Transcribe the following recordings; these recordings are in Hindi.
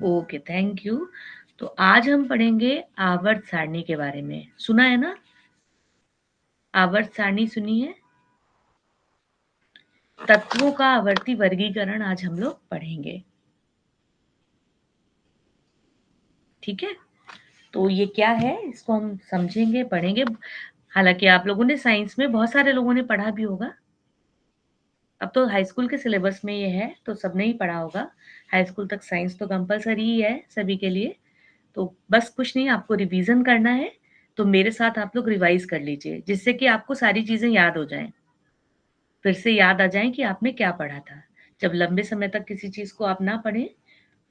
Okay, thank you. तो आज हम पढ़ेंगे आवर्त सारणी के बारे में। सुना है ना? आवर्त सारणी सुनी है? तत्वों का आवर्ती वर्गीकरण आज हम लोग पढ़ेंगे। ठीक है? तो ये क्या है, इसको हम समझेंगे, पढ़ेंगे। हालांकि आप लोगों ने साइंस में बहुत सारे लोगों ने पढ़ा भी होगा। अब तो हाई स्कूल के सिलेबस में ये है, तो सबने ही पढ़ा होगा। हाई स्कूल तक साइंस तो कंपलसरी ही है सभी के लिए। तो बस कुछ नहीं, आपको रिवीजन करना है। तो मेरे साथ आप लोग रिवाइज कर लीजिए, जिससे कि आपको सारी चीजें याद हो जाएं, फिर से याद आ जाएं कि आपने क्या पढ़ा था। जब लंबे समय तक किसी चीज को आप ना पढ़ें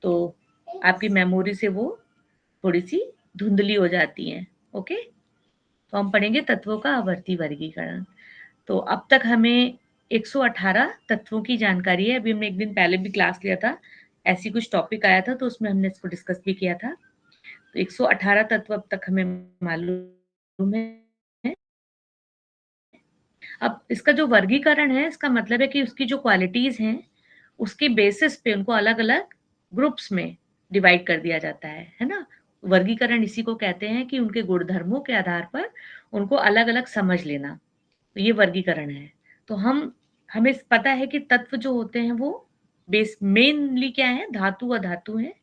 तो आपकी मेमोरी से वो थोड़ी सी धुंधली हो जाती है। ओके, तो हम पढ़ेंगे तत्वों का आवर्ती वर्गीकरण। तो अब तक हमें 118 तत्वों की जानकारी है। अभी हमने एक दिन पहले भी क्लास लिया था, ऐसी कुछ टॉपिक आया था तो उसमें हमने इसको डिस्कस भी किया था। तो 118 तत्व अब तक हमें मालूम है। अब इसका जो वर्गीकरण है, इसका मतलब है कि उसकी जो क्वालिटीज हैं, उसके बेसिस पे उनको अलग अलग ग्रुप्स में डिवाइड कर दिया जाता है ना। वर्गीकरण इसी को कहते हैं कि उनके गुणधर्मों के आधार पर उनको अलग अलग समझ लेना, तो ये वर्गीकरण है। तो हमें पता है कि तत्व जो होते हैं वो बेस मेनली क्या है, धातु अधातु है,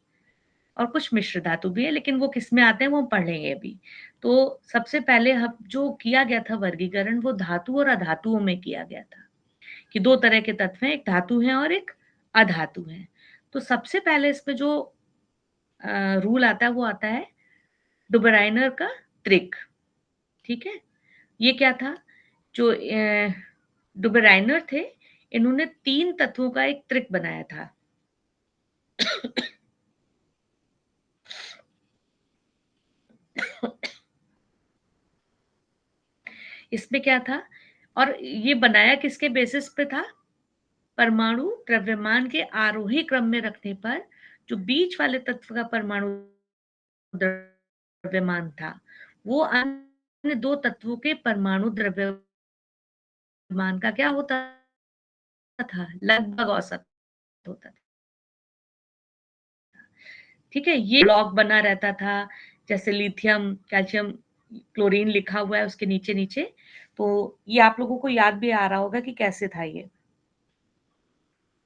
और कुछ मिश्र धातु भी है, लेकिन वो किस में आते हैं वो हम पढ़ लेंगे अभी। तो सबसे पहले हम जो किया गया था वर्गीकरण, वो धातु और अधातुओं में किया गया था कि दो तरह के तत्व हैं, एक धातु है और एक अधातु है। तो सबसे पहले इसमें जो रूल आता है वो आता है डुबराइनर का त्रिक। ठीक है, ये क्या था, जो डुबराइनर थे, इन्होंने 3 तत्वों का एक त्रिक बनाया था। इसमें क्या था, और ये बनाया किसके बेसिस पे था, परमाणु द्रव्यमान के आरोही क्रम में रखने पर जो बीच वाले तत्व का परमाणु द्रव्यमान था, वो अन्य 2 तत्वों के परमाणु द्रव्यमान का क्या होता था, लगभग औसत होता था। ठीक है, ये ब्लॉक बना रहता था, जैसे लिथियम, कैल्शियम, क्लोरीन लिखा हुआ है उसके नीचे नीचे। तो ये आप लोगों को याद भी आ रहा होगा कि कैसे था ये।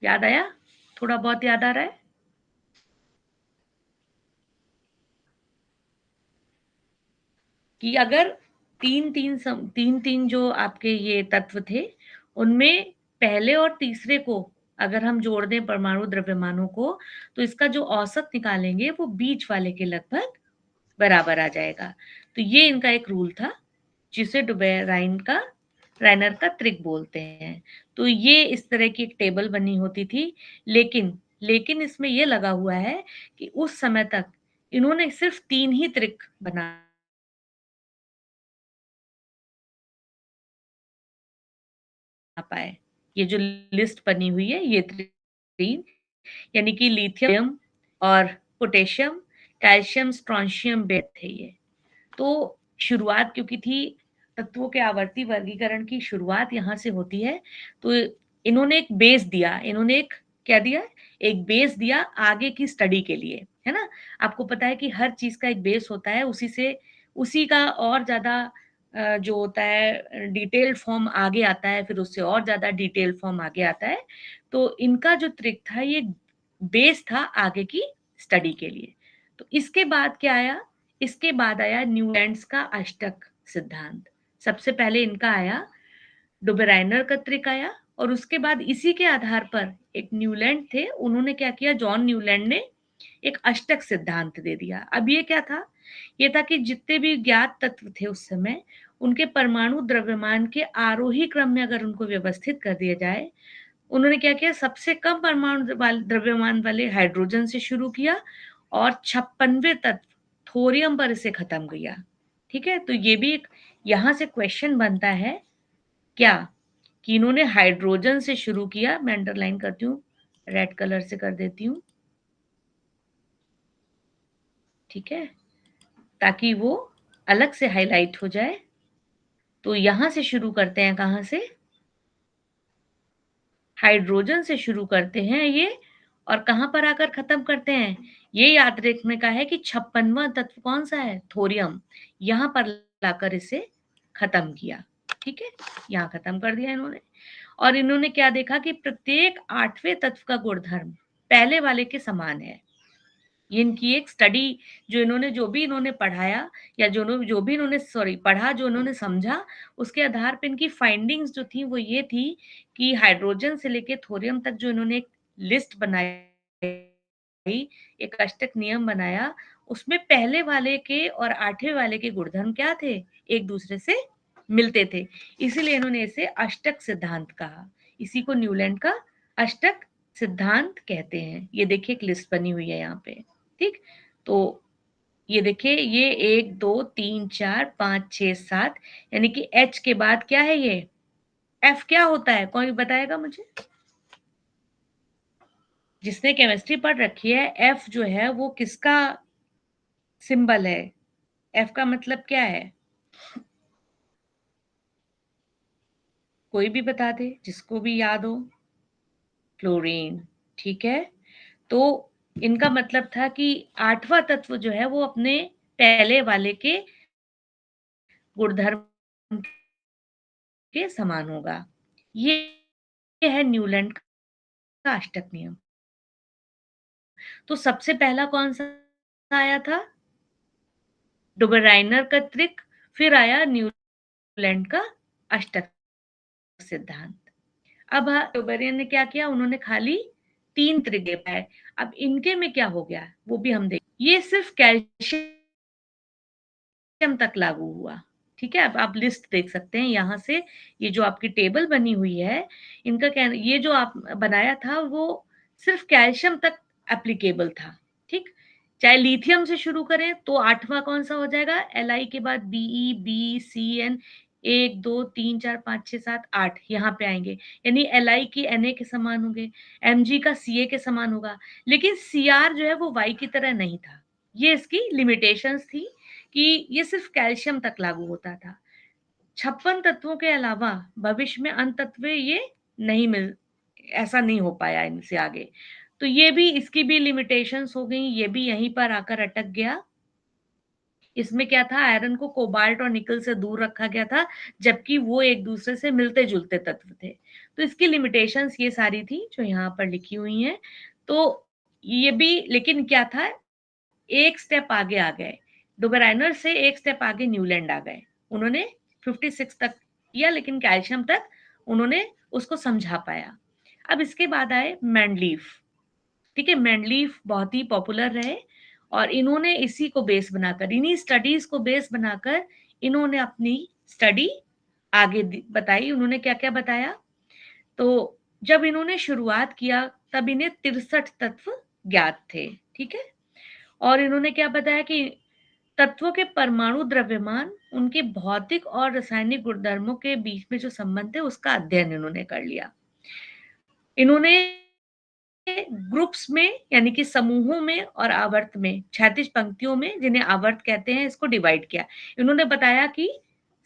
याद आया? थोड़ा बहुत याद आ रहा है? कि अगर तीन तीन जो आपके ये तत्व थे, उनमें पहले और तीसरे को अगर हम जोड़ दें परमाणु द्रव्यमानों को, तो इसका जो औसत निकालेंगे वो बीच वाले के लगभग बराबर आ जाएगा। तो ये इनका एक रूल था, जिसे राइनर का त्रिक बोलते हैं। तो ये इस तरह की एक टेबल बनी होती थी। लेकिन इसमें ये लगा हुआ है कि उस समय तक इन्होंने सिर्फ 3 ही त्रिक बना पाए। ये जो लिस्ट बनी हुई है, ये 3, यानी कि लिथियम और पोटेशियम, कैल्शियम, स्ट्रोंशियम बेस थे ये। तो शुरुआत क्योंकि थी, तत्वों के आवर्ती वर्गीकरण की शुरुआत यहाँ से होती है। तो इन्होंने एक बेस दिया, इन्होंने एक क्या दिया, एक बेस दिया आगे की स्टडी के लिए, है ना। आपको पता है कि हर चीज का एक बेस होता है, उसी का और ज्यादा जो होता है डिटेल्ड फॉर्म आगे आता है, फिर उससे और ज्यादा डिटेल्ड फॉर्म आगे आता है। तो इनका जो ट्रिक था, ये बेस था आगे की स्टडी के लिए। तो इसके बाद क्या आया, इसके बाद आया न्यूलैंड्स का अष्टक सिद्धांत। सबसे पहले इनका आया, डुबराइनर का त्रिक आया, और उसके बाद इसी के आधार पर एक न्यूलैंड थे, उन्होंने क्या किया, जॉन न्यूलैंड ने एक अष्टक सिद्धांत दे दिया। अब ये क्या था, ये था कि जितने भी ज्ञात तत्व थे उस समय, उनके परमाणु द्रव्यमान के आरोही क्रम में अगर उनको व्यवस्थित कर दिया जाए, उन्होंने क्या किया, सबसे कम परमाणु द्रव्यमान वाले हाइड्रोजन से शुरू किया और 56वें तत्व थोरियम पर इसे खत्म किया। ठीक है, तो ये भी एक यहां से क्वेश्चन बनता है क्या, कि इन्होंने हाइड्रोजन से शुरू किया। मैं अंडरलाइन करती हूँ, रेड कलर से कर देती हूँ, ठीक है, ताकि वो अलग से हाईलाइट हो जाए। तो यहां से शुरू करते हैं, कहां से, हाइड्रोजन से शुरू करते हैं ये, और कहाँ पर आकर खत्म करते हैं? ये याद रखने का है कि 56वां तत्व कौन-सा है? थोरियम। यहाँ पर लाकर इसे खत्म किया, ठीक है? यहाँ खत्म कर दिया इन्होंने। और इन्होंने क्या देखा कि प्रत्येक 8वें तत्व का गुणधर्म पहले वाले के समान है। ये इनकी एक स्टडी जो भी इन्होंने पढ़ाया या जो भी इन्होंने पढ़ा, जो इन्होंने समझा, उसके आधार पे इनकी फाइंडिंग्स जो थी वो ये थी कि हाइड्रोजन से लेके थोरियम तक जो इन्होंने एक लिस्ट बनाई, एक अष्टक नियम बनाया, उसमें पहले वाले के और 8वें वाले के गुणधर्म क्या थे? एक दूसरे से मिलते थे। इसीलिए इन्होंने इसे अष्टक सिद्धांत कहा। इसी को न्यूलैंड का अष्टक सिद्धांत कहते हैं। ये देखिए एक लिस्ट बनी हुई है यहाँ पे। ठीक? तो ये देखिए ये 1, 2, 3, 4, 5, 6, 7 यानी कि H के बाद क्या है ये? F क्या होता है? कोई बताएगा मुझे? जिसने केमिस्ट्री पढ़ रखी है, F जो है वो किसका सिंबल है? F का मतलब क्या है? कोई भी बता दे, जिसको भी याद हो। फ्लोरीन, ठीक है? तो इनका मतलब था कि 8वां तत्व जो है वो अपने पहले वाले के गुणधर्म के समान होगा। ये है न्यूलैंड का अष्टक नियम। तो सबसे पहला कौन-सा आया था? डुबरराइनर का त्रिक, फिर आया न्यूलैंड का अष्टक सिद्धांत। अब डुबेरियन ने क्या किया? उन्होंने खाली 3 त्रिक दे पाए। अब इनके में क्या हो गया? वो भी हम देख ये सिर्फ कैल्शियम तक लागू हुआ। ठीक है? अब आप लिस्ट देख सकते हैं यहाँ से, ये जो आपकी टेबल बनी हुई है, इनका कहना ये जो आप बनाया था वो सिर्फ कैल्शियम तक एप्लीकेबल था। ठीक? चाहे लिथियम से शुरू करें तो 8वां कौन-सा हो जाएगा? Li के बाद Be, BeCN 1, 2, 3, 4, 5, 6, 7, 8 यहाँ पे आएँगे। यानी Li की Na के समान होंगे, Mg का Ca के समान होगा। लेकिन Cr जो है वो Y की तरह नहीं था। ये इसकी लिमिटेशंस थी कि ये सिर्फ कैल्शियम तक लागू होता था। 56 तत्वों के अलावा भविष्य में अन्य तत्व ये नहीं मिल ऐसा नहीं हो पाया इनसे आगे। तो ये भी इसकी भी लिमिटेशंस हो गई, ये भी यहीं पर आकर अटक गया। इसमें क्या था आयरन को कोबाल्ट और निकल से दूर रखा गया था, जबकि वो एक-दूसरे से मिलते-जुलते तत्व थे। तो इसकी लिमिटेशंस ये सारी थी जो यहाँ पर लिखी हुई हैं। तो ये भी लेकिन क्या था एक स्टेप आगे आ गए। डुबराइनर से एक स्टेप आगे न्यूलैंड आ गए। उन्होंने 56 तक किया लेकिन कैल्शियम तक उन्होंने उसको समझा पाया। अब इसके बाद आए मेंडलीफ, ठीक है? मेंडलीफ बहुत ही पॉपुलर रहे और इन्होंने इसी को बेस बनाकर, इन्हीं स्टडीज़ को बेस बनाकर इन्होंने अपनी स्टडी आगे बताई। उन्होंने क्या-क्या बताया? तो जब इन्होंने शुरुआत किया तब इन्हें 63 तत्व ज्ञात थे, ठीक है? और इन्होंने क्या बताया कि तत्वों के परमाणु द्रव्यमान, उनके भौतिक और रासायनिक गुणधर्मों के बीच में जो संबंध है, उसका अध्ययन इन्होंने कर लिया। इन्होंने ग्रुप्स में यानी कि समूहों में और आवर्त में, क्षैतिज पंक्तियों में जिन्हें आवर्त कहते हैं, इसको डिवाइड किया। इन्होंने बताया कि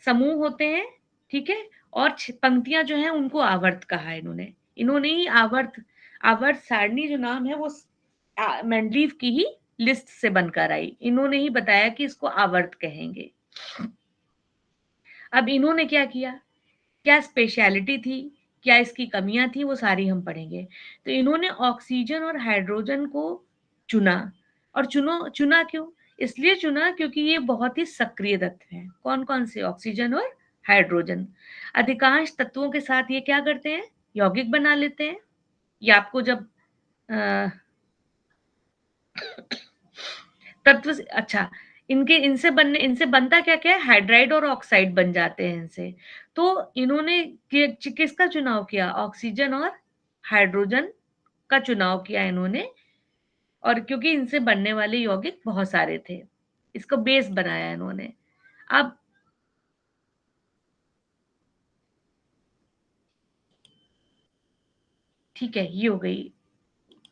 समूह होते हैं, ठीक है? और पंक्तियाँ जो हैं उनको आवर्त कहा है इन्होंने। इन्होंने ही आवर्त आवर्त सारणी जो नाम है वो मेंडलीव की ही लिस्ट से बनकर आई। इन्होंने ही बताया कि इसको आवर्त कहेंगे। अब इन्होंने क्या किया? क्या स्पेशलिटी थी? क्या इसकी कमियाँ थी? वो सारी हम पढ़ेंगे। तो इन्होंने ऑक्सीजन और हाइड्रोजन को चुना और चुना क्यों? इसलिए चुना क्योंकि ये बहुत ही सक्रिय तत्व हैं। कौन-कौन से? ऑक्सीजन और हाइड्रोजन। अधिकांश तत्वों के साथ ये क्या करते हैं? यौगिक बना लेते हैं। ये आपको जब अ, तत्व से अच्छा, इनसे बनता क्या-क्या है? हाइड्राइड और ऑक्साइड बन जाते हैं इनसे। तो इन्होंने किसका चुनाव किया? ऑक्सीजन और हाइड्रोजन का चुनाव किया इन्होंने और क्योंकि इनसे बनने वाले यौगिक बहुत सारे थे। इसको बेस बनाया इन्होंने। अब ठीक है, ये हो गई।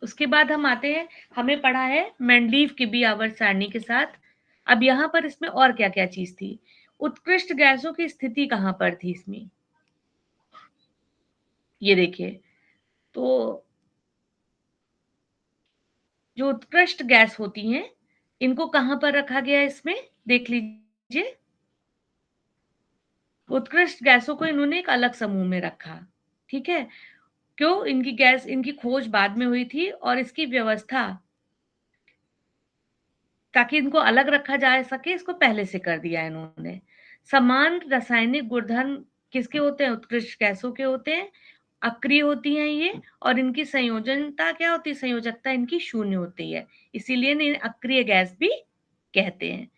उसके बाद हम आते हैं, हमें पढ़ा है मेंडलीव की भी आवर्त सारणी के साथ। अब यहाँ पर इसमें और क्या-क्या चीज़ थी? उत्कृष्ट गैसों की स्थिति कहाँ पर थी इसमें? ये देखिए, तो जो उत्कृष्ट गैस होती हैं, इनको कहाँ पर रखा गया है इसमें? देख लीजिए। उत्कृष्ट गैसों को इन्होंने एक अलग समूह में रखा, ठीक है? क्यों? इनकी खोज बाद में हुई थी और इसकी व्यवस्था ताकि इनको अलग रखा जा सके, इसको पहले से कर दिया इन्होंने। समान रासायनिक गुणधर्म किसके होते हैं? उत्कृष्ट गैसों के होते हैं। अक्रिय होती हैं ये, और इनकी संयोजनता क्या होती है? संयोजकता इनकी शून्य होती है, इसीलिए इन्हें अक्रिय गैस भी कहते हैं।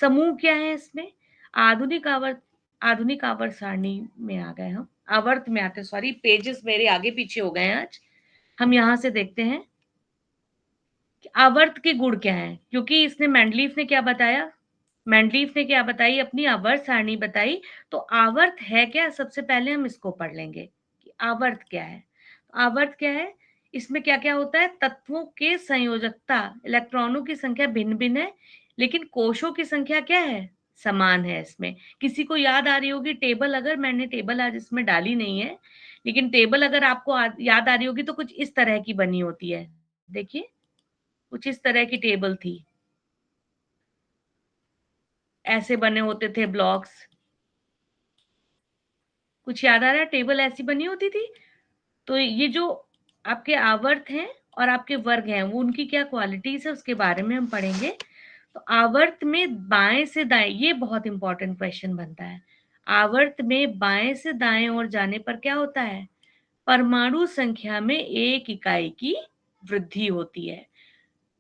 समूह क्या है इसमें? आधुनिक आवर्त सारणी में आ गए हम, आवर्त में आते, सॉरी पेजेस मेरे आगे पीछे हो गए हैं आज। हम यहाँ से देखते हैं कि आवर्त के गुण क्या हैं, क्योंकि इसने मेंडलीफ ने क्या बताया? मेंडलीफ ने क्या बताई? अपनी आवर्त सारणी बताई। तो आवर्त है क्या? सबसे पहले हम इसको पढ़ लेंगे कि आवर्त क्या है। आवर्त क्या है? इसमें क्या-क्या होता है? तत्वों के संयोजकता, इलेक्ट्रॉनों की संख्या भिन्न-भिन्न है, लेकिन कोशों की संख्या क्या है? समान है इसमें। किसी को याद आ रही होगी टेबल, अगर मैंने टेबल आज इसमें डाली नहीं है, लेकिन टेबल अगर आपको याद आ रही होगी तो कुछ इस तरह की बनी होती है। देखिए, कुछ इस तरह की टेबल थी। ऐसे बने होते थे ब्लॉक्स। कुछ याद आ रहा है? टेबल ऐसी बनी होती थी। तो ये जो आपके आवर्त हैं और आपके वर्ग हैं, वो उनकी क्या क्वालिटीज है उसके बारे में हम पढ़ेंगे। तो आवर्त में बाएं से दाएं, ये बहुत इंपॉर्टेंट क्वेश्चन बनता है। आवर्त में बाएं से दाएं ओर जाने पर क्या होता है? परमाणु संख्या में एक इकाई की वृद्धि होती है।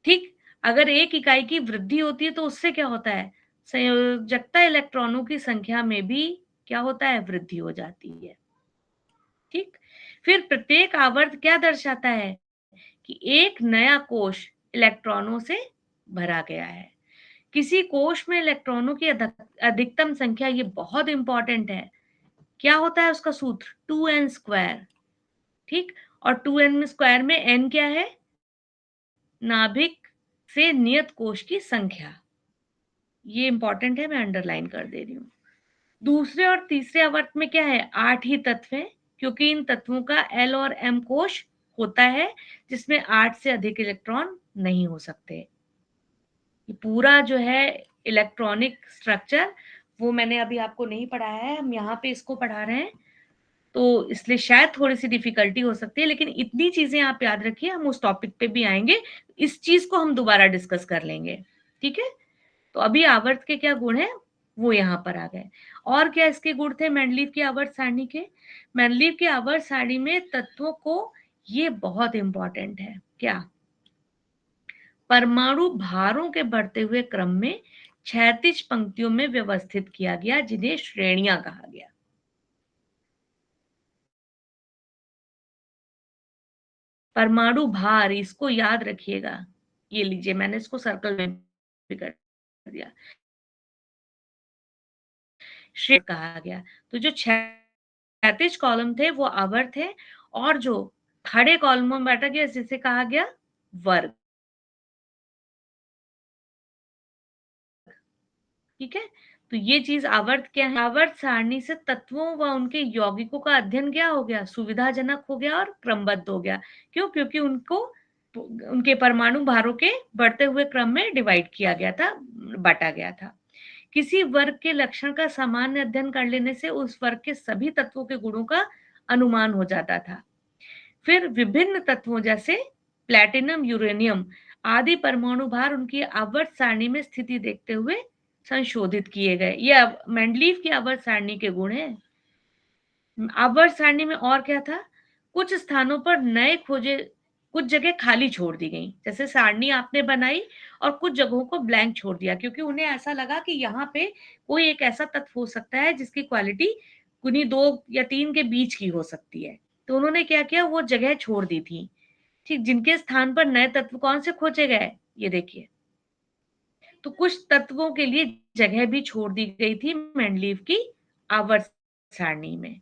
ठीक, अगर एक इकाई की वृद्धि होती है तो उससे क्या होता है? संयोजकता इलेक्ट्रॉनों की संख्या में भी क्या होता है? वृद्धि हो जाती है। ठीक, फिर प्रत्येक आवर्त क्या दर्शाता है? कि एक नया कोश इलेक्ट्रॉनों से भरा गया है। किसी कोश में इलेक्ट्रॉनों की अधिकतम संख्या, ये बहुत इंपॉर्टेंट है। क्या होता है उसका सूत्र? 2n square. ठीक, और 2n स्क्वायर में n क्या है? नाभिक से नियत कोश की संख्या। ये इंपॉर्टेंट है, मैं अंडरलाइन कर दे रही हूँ। दूसरे और तीसरे आवर्त में क्या है? 8 ही तत्व हैं, क्योंकि इन तत्वों का L और M कोश होता है, जिसमें 8 से अधिक इलेक्ट्रॉन नहीं हो सकते। ये पूरा जो है इलेक्ट्रॉनिक स्ट्रक्चर, वो मैंने अभी आपको नहीं पढ़ाया है, हम यहाँ पे इसको पढ़ा रहे हैं, तो इसलिए शायद थोड़ी सी डिफिकल्टी हो सकती है, लेकिन इतनी चीजें आप याद रखिए, हम उस टॉपिक पे भी आएंगे, इस चीज को हम दोबारा डिस्कस कर लेंगे। ठीक है, तो अभी आवर्त के क्या गुण हैं वो यहाँ पर आ गए। और क्या इसके गुण थे मेंडलीव की आवर्त सारणी के? मेंडलीव की आवर्त सारणी में तत्वों को, ये बहुत इंपॉर्टेंट है, क्या? परमाणु भारों के बढ़ते हुए क्रम में क्षैतिज पंक्तियों में व्यवस्थित किया गया, जिन्हें श्रेणियां कहा गया। परमाणु भार, इसको याद रखिएगा। ये लीजिए, मैंने इसको सर्कल में भी कर दिया। श्रेणी कहा गया। तो जो क्षैतिज कॉलम थे वो आवर्त है, और जो खड़े कॉलमों में बैठा गया जिसे कहा गया वर्ग। ठीक है, तो ये चीज आवर्त क्या है? आवर्त सारणी से तत्वों व उनके यौगिकों का अध्ययन क्या हो गया? सुविधाजनक हो गया और क्रमबद्ध हो गया। क्यों? क्योंकि उनको उनके परमाणु भारों के बढ़ते हुए क्रम में डिवाइड किया गया था, बांटा गया था। किसी वर्ग के लक्षण का सामान्य अध्ययन कर लेने से उस वर्ग के सभी तत्वों के गुणों का अनुमान हो जाता था। फिर विभिन्न तत्वों जैसे प्लैटिनम, यूरेनियम आदि परमाणु भार उनकी आवर्त सारणी में स्थिति देखते हुए संशोधित किए गए। ये मेंडलीव की आवर्त सारणी के गुण हैं। आवर्त सारणी में और क्या था? कुछ स्थानों पर नए खोजे, कुछ जगह खाली छोड़ दी गई, जैसे सारणी आपने बनाई और कुछ जगहों को ब्लैंक छोड़ दिया, क्योंकि उन्हें ऐसा लगा कि यहाँ पे कोई एक ऐसा तत्व हो सकता है जिसकी क्वालिटी कुनी 2 या 3 के बीच की हो सकती है। तो उन्होंने क्या किया? वो जगह छोड़ दी थी। ठीक, जिनके स्थान पर नए तत्व कौन से खोजे गए? ये देखिए, तो कुछ तत्वों के लिए जगह भी छोड़ दी गई थी मेंडलीव की आवर्त सारणी में।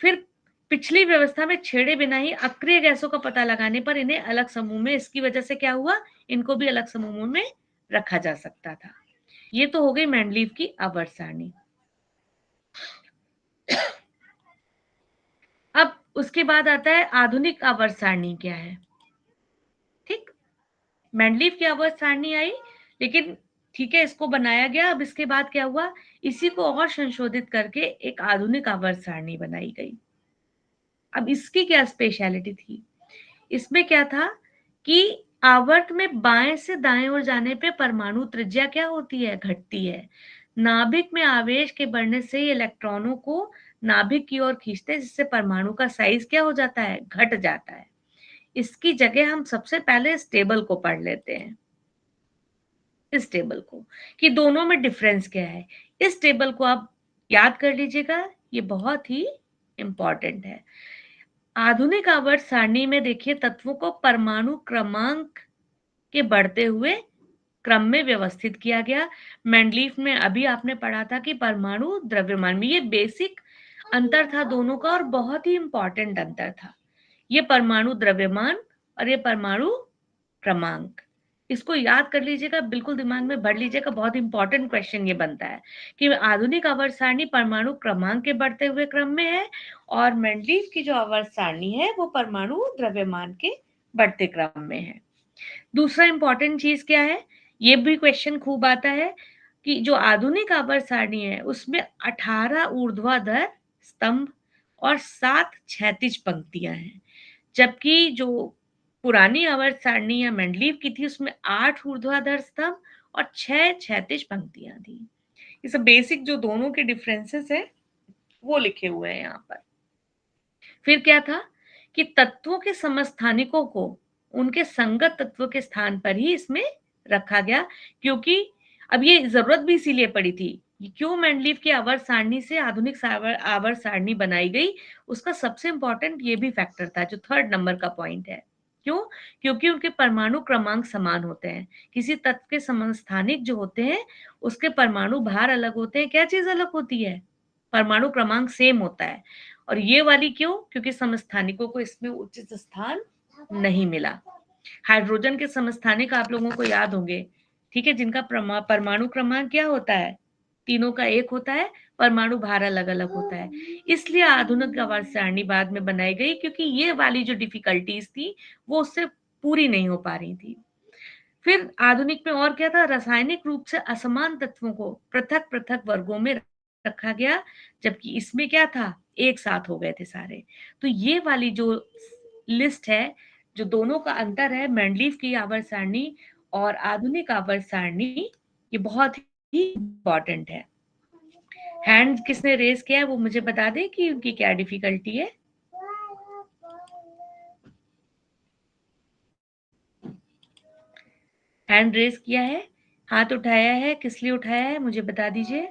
फिर पिछली व्यवस्था में छेड़े बिना ही अक्रिय गैसों का पता लगाने पर इन्हें अलग समूह में, इसकी वजह से क्या हुआ? इनको भी अलग समूहों में रखा जा सकता था। ये तो हो गई मेंडलीव की आवर्त सारणी। अब उसके बाद आता है आधुनिक आवर्त सारणी क्या है? ठीक, मेंडलीव की आवर्त सारणी आई, लेकिन ठीक है, इसको बनाया गया। अब इसके बाद क्या हुआ, इसी को और संशोधित करके एक आधुनिक आवर्त सारणी बनाई गई। अब इसकी क्या स्पेशलिटी थी, इसमें क्या था कि आवर्त में बाएं से दाएं ओर जाने पे परमाणु त्रिज्या क्या होती है, घटती है। नाभिक में आवेश के बढ़ने से ये इलेक्ट्रॉनों को नाभिक की ओर खींचते हैं, जिससे परमाणु का साइज क्या हो जाता है, घट जाता है। इसकी जगह हम सबसे पहले इस टेबल को पढ़ लेते हैं, इस टेबल को, कि दोनों में डिफरेंस क्या है। इस टेबल को आप याद कर लीजिएगा, ये बहुत ही इंपॉर्टेंट है। आधुनिक आवर्त सारणी में देखिए, तत्वों को परमाणु क्रमांक के बढ़ते हुए क्रम में व्यवस्थित किया गया। मेंडलीव में अभी आपने पढ़ा था कि परमाणु द्रव्यमान में, ये बेसिक अंतर था दोनों का और बहुत ही इंपॉर्टेंट अंतर था। ये परमाणु द्रव्यमान और ये परमाणु क्रमांक, इसको याद कर लीजिएगा, बिल्कुल दिमाग में भर लीजिएगा। बहुत इंपॉर्टेंट क्वेश्चन ये बनता है कि आधुनिक आवर्त सारणी परमाणु क्रमांक के बढ़ते हुए क्रम में है और मेंडलीव की जो आवर्त सारणी है वो परमाणु द्रव्यमान के बढ़ते क्रम में है। दूसरा इंपॉर्टेंट चीज क्या है, ये भी क्वेश्चन खूब आता है कि जो आधुनिक आवर्त सारणी है उसमें 18 ऊर्ध्वाधर स्तंभ और 7 क्षैतिज पंक्तियां हैं, जबकि जो पुरानी आवर्त सारणी या मेंडलीव की थी उसमें 8 ऊर्ध्वाधर स्तंभ और 6 क्षैतिज पंक्तियां थी। ये सब बेसिक जो दोनों के डिफरेंसेस है वो लिखे हुए हैं यहाँ पर। फिर क्या था कि तत्वों के समस्थानिकों को उनके संगत तत्व के स्थान पर ही इसमें रखा गया, क्योंकि अब ये जरूरत भी इसीलिए पड़ी थी। क्यों मेंडलीव की आवर्त सारणी से आधुनिक आवर्त सारणी बनाई गई, उसका सबसे इंपॉर्टेंट ये भी फैक्टर था, जो थर्ड नंबर का पॉइंट है। क्यों? क्योंकि उनके परमाणु क्रमांक समान होते हैं। किसी तत्व के समस्थानिक जो होते हैं उसके परमाणु भार अलग होते हैं, क्या चीज अलग होती है, परमाणु क्रमांक सेम होता है। और ये वाली क्यों, क्योंकि समस्थानिकों को इसमें उचित स्थान नहीं मिला। हाइड्रोजन के समस्थानिक आप लोगों को याद होंगे, ठीक है, जिनका परमाणु क्रमांक क्या होता है, तीनों का एक होता है, परमाणु भार अलग अलग होता है। इसलिए आधुनिक आवर्त सारणी बाद में बनाई गई, क्योंकि ये वाली जो डिफिकल्टीज थी वो उससे पूरी नहीं हो पा रही थी। फिर आधुनिक में और क्या था, रासायनिक रूप से असमान तत्वों को पृथक पृथक वर्गों में रखा गया, जबकि इसमें क्या था, एक साथ हो गए थे सारे। तो ये वाली जो लिस्ट है, जो दोनों का अंतर है, मेंडलीव की आवर्त सारणी और आधुनिक आवर्त सारणी, ये बहुत ही इंपॉर्टेंट है। हैंड किसने रेज किया है वो मुझे बता दे कि उनकी क्या डिफिकल्टी है। हैंड रेज किया है, हाथ उठाया है, किस लिए उठाया है मुझे बता दीजिए।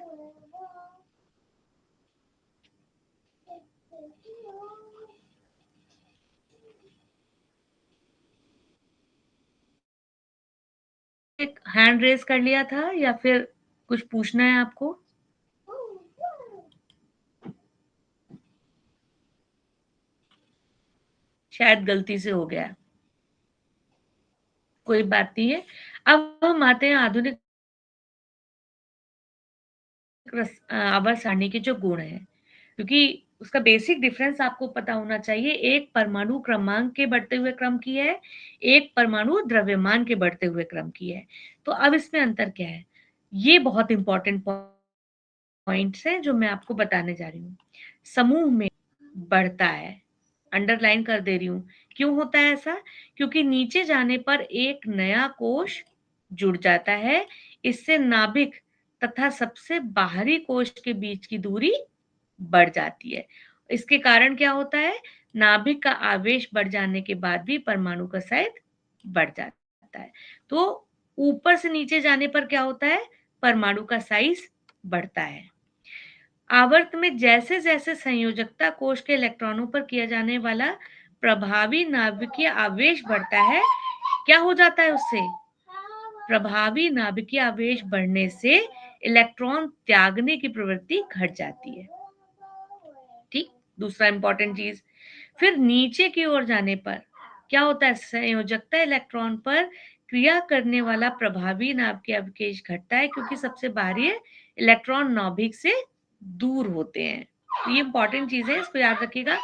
एक हैंड रेज कर लिया था या फिर कुछ पूछना है आपको? शायद गलती से हो गया, कोई बात नहीं है। अब हम आते हैं आधुनिक आवर्त सारणी के जो गुण हैं, क्योंकि उसका बेसिक डिफरेंस आपको पता होना चाहिए। एक परमाणु क्रमांक के बढ़ते हुए क्रम की है, एक परमाणु द्रव्यमान के बढ़ते हुए क्रम की है। तो अब इसमें अंतर क्या है, ये बहुत इंपॉर्टेंट पॉइंट्स हैं जो मैं आपको बताने जा रही हूँ। समूह में बढ़ता है, अंडरलाइन कर दे रही हूँ। क्यों होता है ऐसा, क्योंकि नीचे जाने पर एक नया कोश जुड़ जाता है, इससे नाभिक तथा सबसे बाहरी कोश के बीच की दूरी बढ़ जाती है। इसके कारण क्या होता है, नाभिक का आवेश बढ़ जाने के बाद भी परमाणु का साइज बढ़ जाता है। तो ऊपर से नीचे जाने पर क्या होता है, परमाणु का साइज बढ़ता है। आवर्त में जैसे जैसे संयोजकता कोश के इलेक्ट्रॉनों पर किया जाने वाला प्रभावी नाभिकीय आवेश बढ़ता है, क्या हो जाता है उससे, प्रभावी नाभिकीय आवेश बढ़ने से इलेक्ट्रॉन त्यागने की प्रवृत्ति घट जाती है। ठीक, दूसरा इंपॉर्टेंट चीज, फिर नीचे की ओर जाने पर क्या होता है, संयोजकता इलेक्ट्रॉन पर क्रिया करने वाला प्रभावी नाभिकीय अवशेष घटता है, क्योंकि सबसे बाहरी इलेक्ट्रॉन नाभिक से दूर होते हैं। तो ये इंपॉर्टेंट चीज है, इसको याद रखिएगा।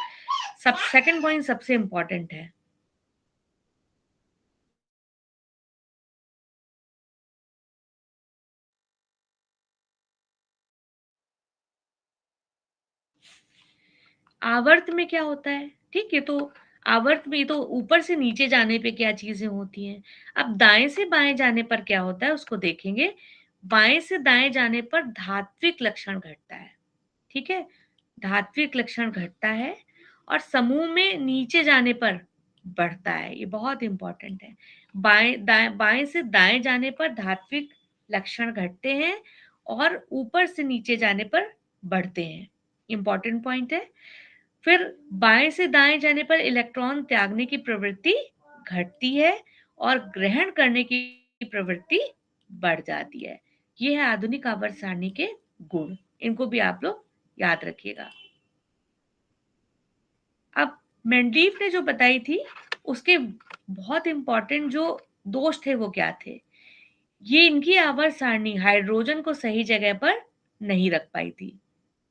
सब सेकंड पॉइंट सबसे इंपॉर्टेंट है। आवर्त में क्या होता है? ठीक है, तो आवर्त में तो ऊपर से नीचे जाने पे क्या चीज़ें होती हैं। अब दाएँ से बाएँ जाने पर क्या होता है उसको देखेंगे। बाएँ से दाएँ जाने पर धात्विक लक्षण घटता है, ठीक है? धात्विक लक्षण घटता है और समूह में नीचे जाने पर बढ़ता है, ये बहुत इम्पोर्टेंट है। बाएँ से दाएँ जाने पर धात्विक लक्षण घटते हैं और ऊपर से नीचे जाने पर बढ़ते हैं, इम्पोर्टेंट पॉइंट है। फिर बाएं से दाएं जाने पर इलेक्ट्रॉन त्यागने की प्रवृत्ति घटती है और ग्रहण करने की प्रवृत्ति बढ़ जाती है। ये है आधुनिक आवर्त सारणी के गुण, इनको भी आप लोग याद रखिएगा। अब मेंडलीव ने जो बताई थी उसके बहुत इंपॉर्टेंट जो दोष थे वो क्या थे? ये इनकी आवर्त सारणी हाइड्रोजन को सही जगह पर नहीं रख पाई थी।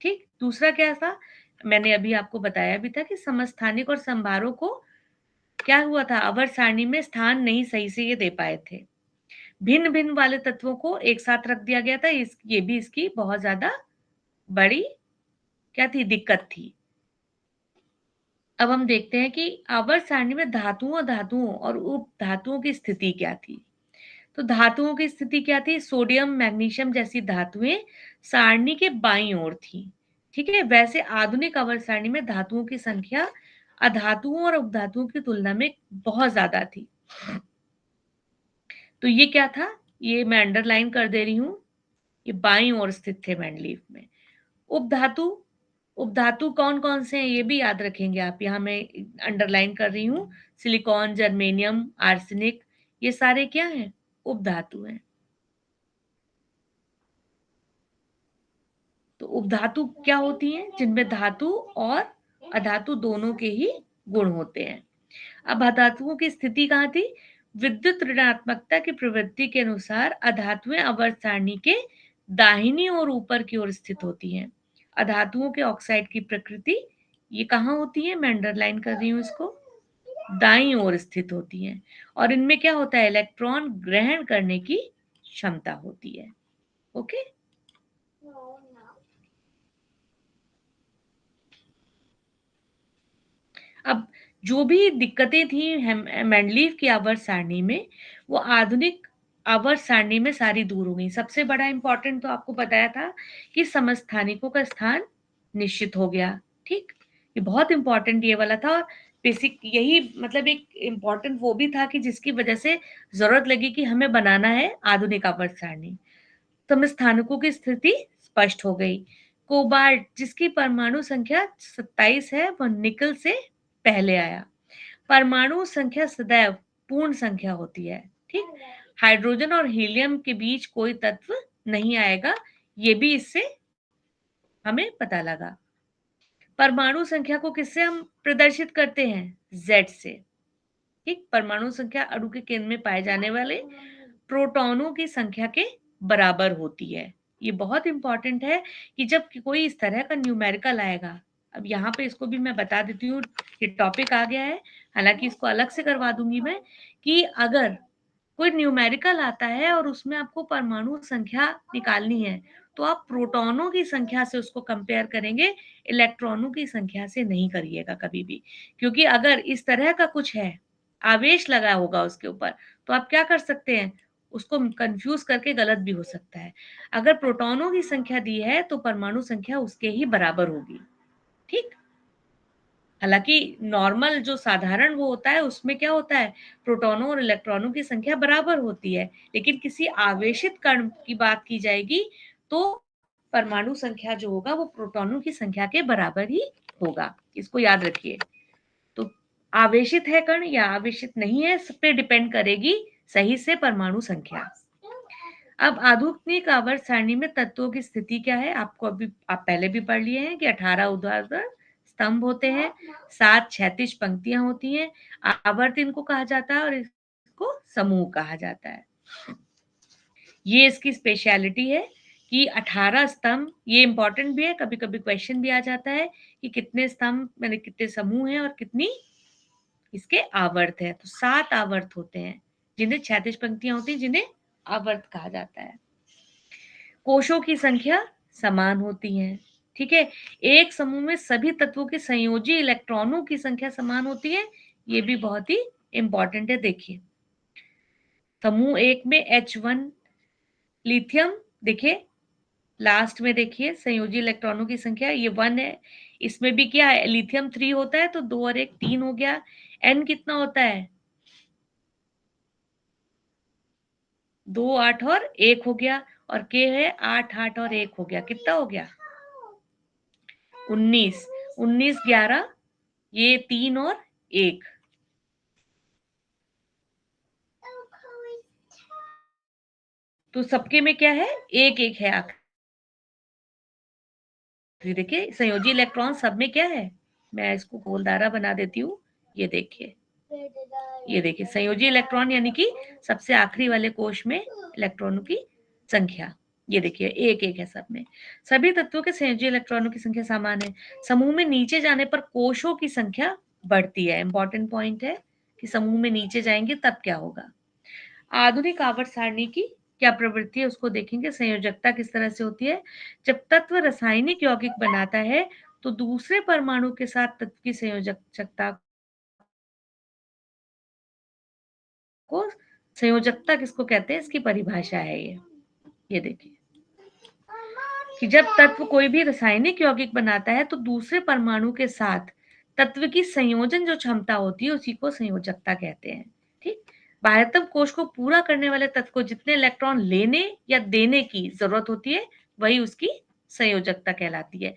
ठीक, दूसरा क्या था? मैंने अभी आपको बताया भी था कि समस्थानिक और समभारों को क्या हुआ था, आवर्त सारणी में स्थान नहीं सही से ये दे पाए थे। भिन्न भिन्न वाले तत्वों को एक साथ रख दिया गया था, ये भी इसकी बहुत ज्यादा बड़ी क्या थी, दिक्कत थी। अब हम देखते हैं कि आवर्त सारणी में धातुओं और उप धातुओं की स्थिति क्या थी। तो धातुओं की स्थिति क्या थी? सोडियम मैग्नीशियम जैसी धातुएं सारणी के बाईं ओर थी। ठीक है, वैसे आधुनिक आवर्त सारणी में धातुओं की संख्या अधातुओं और उपधातुओं की तुलना में बहुत ज्यादा थी। तो ये क्या था, ये मैं अंडरलाइन कर दे रही हूं, ये बाईं ओर स्थित थे मेंडलीव में। उपधातु, उपधातु कौन कौन से हैं ये भी याद रखेंगे आप, यहाँ मैं अंडरलाइन कर रही हूँ। सिलिकॉन, जर्मेनियम, आर्सेनिक, ये सारे क्या हैं, उपधातु हैं। तो उपधातु क्या होती हैं? जिनमें धातु और अधातु दोनों के ही गुण होते हैं। अब अधातुओं की स्थिति कहाँ थी? विद्युत ऋणात्मकता की प्रवृत्ति के अनुसार अधातुएं आवर्त सारणी के दाहिनी और ऊपर की ओर स्थित होती हैं। अधातुओं के ऑक्साइड की प्रकृति ये कहाँ होती है? मैं अंडरलाइन कर रही हूँ इसको, दाईं ओर स्थित होती हैं। और इनमें क्या होता है? इलेक्ट्रॉन ग्रहण करने की क्षमता होती है। ओके, अब जो भी दिक्कतें थी मेंडलीव की आवर्त सारणी में, वो आधुनिक आवर्त सारणी में सारी दूर हो गई। सबसे बड़ा इंपॉर्टेंट तो आपको बताया था कि समस्थानिकों का स्थान निश्चित हो गया। ठीक, ये बहुत इंपॉर्टेंट ये वाला था। और बेसिक यही मतलब एक इम्पॉर्टेंट वो भी था कि जिसकी वजह से जरूरत लगी कि हमें बनाना है आधुनिक आवर्त सारणी। समस्थानिकों की स्थिति स्पष्ट हो गई। कोबाल्ट जिसकी परमाणु संख्या 27 है, वह निकल से पहले आया। परमाणु संख्या सदैव पूर्ण संख्या होती है। ठीक, हाइड्रोजन और हीलियम के बीच कोई तत्व नहीं आएगा, ये भी इससे हमें पता लगा। परमाणु संख्या को किससे हम प्रदर्शित करते हैं? Z से। ठीक, परमाणु संख्या अणु के केंद्र में पाए जाने वाले प्रोटॉनों की संख्या के बराबर होती है। ये बहुत इंपॉर्टेंट है कि जब कोई इस तरह का न्यूमेरिकल आएगा, अब यहाँ पे इसको भी मैं बता देती हूँ, ये टॉपिक आ गया है, हालांकि इसको अलग से करवा दूंगी मैं, कि अगर कोई न्यूमेरिकल आता है और उसमें आपको परमाणु संख्या निकालनी है, तो आप प्रोटॉनों की संख्या से उसको कंपेयर करेंगे, इलेक्ट्रॉनों की संख्या से नहीं करिएगा कभी भी। क्योंकि अगर इस तरह का कुछ है, आवेश लगा होगा उसके ऊपर, तो आप क्या कर सकते हैं, उसको कंफ्यूज करके गलत भी हो सकता है। अगर प्रोटॉनों की संख्या दी है तो परमाणु संख्या उसके ही बराबर होगी। ठीक, हालांकि नॉर्मल जो साधारण वो होता है उसमें क्या होता है, प्रोटॉनों और इलेक्ट्रॉनों की संख्या बराबर होती है, लेकिन किसी आवेशित कण की बात की जाएगी तो परमाणु संख्या जो होगा वो प्रोटॉनों की संख्या के बराबर ही होगा, इसको याद रखिए। तो आवेशित है कण या आवेशित नहीं है, इस पे डिपेंड करेगी सही से परमाणु संख्या। अब आधुनिक आवर्त सारणी में तत्वों की स्थिति क्या है? आपको अभी आप पहले भी पढ़ लिए हैं कि 18 ऊर्ध्वाधर स्तंभ होते हैं, 7 क्षैतिज पंक्तियां होती हैं। आवर्त इनको कहा जाता है और इसको समूह कहा जाता है। ये इसकी स्पेशलिटी है कि 18 स्तंभ, ये इंपॉर्टेंट भी है, कभी कभी क्वेश्चन भी आ जाता है कि कितने स्तंभ मैंने कितने समूह हैं और कितनी इसके आवर्त है। तो 7 आवर्त होते हैं जिन्हें क्षैतिज पंक्तियां होती हैं, जिन्हें आवर्त कहा जाता है। कोशों की संख्या समान होती है। ठीक है? एक समूह में सभी तत्वों के संयोजी इलेक्ट्रॉनों की संख्या समान होती है, ये भी बहुत ही इम्पोर्टेंट है, देखिए। समूह 1 में H1 लिथियम, देखिए लास्ट में देखिए संयोजी इलेक्ट्रॉनों की संख्या ये 1 है। इसमें भी क्या है, लिथियम 3 होता है तो 2 और 1 3 हो गया। N कितना होता है? 2 8 और 1 हो गया, और K है 8 8 और 1 हो गया। कितना हो गया? 19 19 11, ये 3 और 1। तो सबके में क्या है? 1 1 है आखिरी। देखिए संयोजी इलेक्ट्रॉन सब में क्या है? मैं इसको गोलदारा बना देती हूँ, ये देखिए। ये देखिए संयोजी इलेक्ट्रॉन यानी कि सबसे आखिरी वाले कोश में इलेक्ट्रॉनों की संख्या, ये देखिए 1 1 है सब में। सभी तत्वों के संयोजी इलेक्ट्रॉनों की संख्या समान है। समूह में नीचे जाने पर कोशों की संख्या बढ़ती है। इंपॉर्टेंट पॉइंट है कि समूह में नीचे जाएंगे तब क्या होगा। आधुनिक आवर्त सारणी की क्या प्रवृत्ति है उसको देखेंगे। संयोजकता किस तरह से होती है? जब तत्व रासायनिक यौगिक बनाता है तो दूसरे परमाणु के साथ तत्व की संयोजकता को, संयोजकता किसको कहते हैं, इसकी परिभाषा है ये देखिए कि जब तत्व कोई भी रासायनिक यौगिक बनाता है तो दूसरे परमाणु के साथ तत्व की संयोजन जो क्षमता होती है उसी को संयोजकता कहते हैं। ठीक, बाह्यतम कोश को पूरा करने वाले तत्व को जितने इलेक्ट्रॉन लेने या देने की जरूरत होती है वही उसकी संयोजकता कहलाती है।